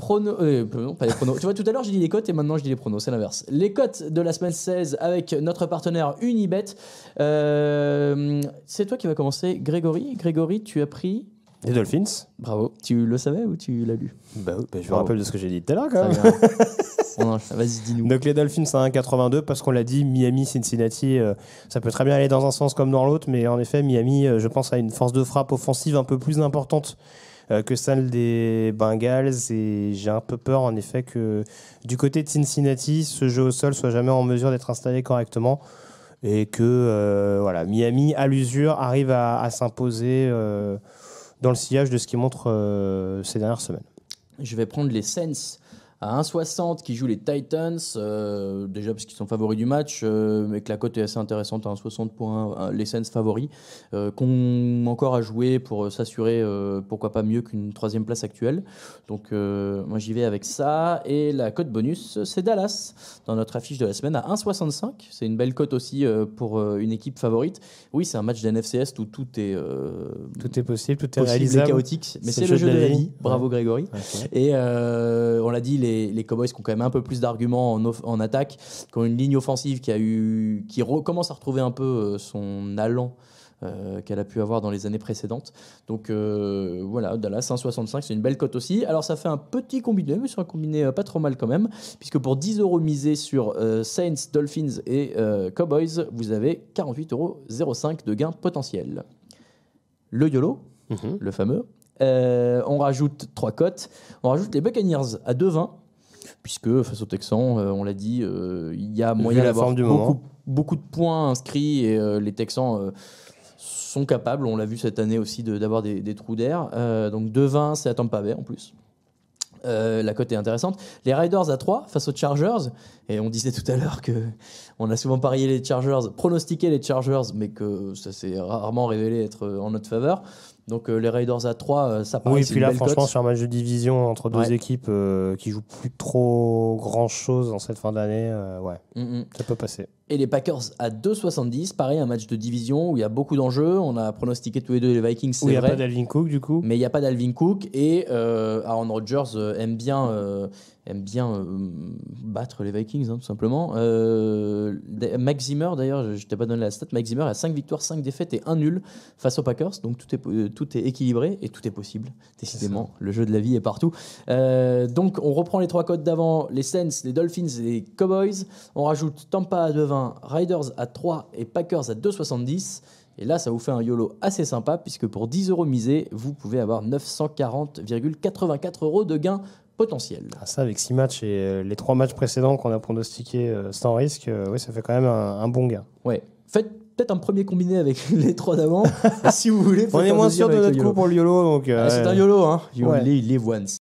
pronos. Non, pas les pronos. Tu vois, tout à l'heure, j'ai dit les cotes et maintenant, je dis les pronos. C'est l'inverse. Les cotes de la semaine 16 avec notre partenaire Unibet. C'est toi qui vas commencer, Grégory. Grégory, tu as pris. Les Dolphins. Bravo. Tu le savais ou tu l'as lu? Je me rappelle de ce que j'ai dit tout à l'heure, quand même. Vas-y, dis-nous. Donc les Dolphins à 1,82 parce qu'on l'a dit, Miami, Cincinnati, ça peut très bien aller dans un sens comme dans l'autre, mais en effet, Miami, je pense, a une force de frappe offensive un peu plus importante que celle des Bengals, et j'ai un peu peur en effet que du côté de Cincinnati, ce jeu au sol soit jamais en mesure d'être installé correctement et que Miami, à l'usure, arrive à s'imposer dans le sillage de ce qu'il montre ces dernières semaines. Je vais prendre les Saints à 1,60 qui jouent les Titans, déjà parce qu'ils sont favoris du match, mais que la cote est assez intéressante à 1,60 pour les Saints favoris, qu'ont encore à jouer pour s'assurer, pourquoi pas mieux qu'une 3e place actuelle. Donc moi j'y vais avec ça. Et la cote bonus, c'est Dallas, dans notre affiche de la semaine, à 1,65. C'est une belle cote aussi pour une équipe favorite. Oui, c'est un match d'NFCS où tout est possible, tout est réalisable. Et chaotique, mais c'est le jeu de la vie. Bravo ouais. Grégory. Okay. Et on l'a dit, les Cowboys qui ont quand même un peu plus d'arguments en attaque, qui ont une ligne offensive qui recommence à retrouver un peu son allant qu'elle a pu avoir dans les années précédentes. Donc voilà, Dallas 1,65, c'est une belle cote aussi. Alors ça fait un petit combiné, mais c'est un combiné pas trop mal quand même, puisque pour 10 € misés sur Saints, Dolphins et Cowboys, vous avez 48,05 € de gain potentiel. Le YOLO, le fameux. On rajoute 3 cotes. On rajoute les Buccaneers à 2,20, puisque face aux Texans, on l'a dit, il y a moyen d'avoir beaucoup de points inscrits et les Texans sont capables, on l'a vu cette année aussi, d'avoir des trous d'air. Donc 2,20, c'est à Tampa Bay en plus. La cote est intéressante. Les Raiders à 3 face aux Chargers, et on disait tout à l'heure qu'on a souvent parié les Chargers, pronostiqué les Chargers, mais que ça s'est rarement révélé être en notre faveur. Donc les Raiders à 3, ça paraît. Oui, et puis là, franchement, sur un match de division entre deux équipes qui jouent plus trop grand-chose en cette fin d'année, ça peut passer. Et les Packers à 2,70, pareil, un match de division où il y a beaucoup d'enjeux. On a pronostiqué tous les deux les Vikings, c'est vrai. Il n'y a pas d'Alvin Cook, du coup. Mais il n'y a pas d'Alvin Cook. Et Aaron Rodgers aime bien battre les Vikings, tout simplement. Mike Zimmer, d'ailleurs, je ne t'ai pas donné la stat, Mike Zimmer a 5 victoires, 5 défaites et 1 nul face aux Packers. Donc tout est équilibré et tout est possible. Décidément, le jeu de la vie est partout. Donc on reprend les 3 cotes d'avant, les Saints, les Dolphins et les Cowboys. On rajoute Tampa à 2,20, Raiders à 3 et Packers à 2,70. Et là, ça vous fait un YOLO assez sympa, puisque pour 10 € misés, vous pouvez avoir 940,84 € de gain potentiel. Ça, avec 6 matchs et les 3 matchs précédents qu'on a pronostiqués sans risque, ça fait quand même un bon gain. Ouais. Faites peut-être un premier combiné avec les 3 d'avant, si vous voulez. On est moins sûr de notre coup pour le YOLO. Donc, c'est un YOLO, hein. You only live once.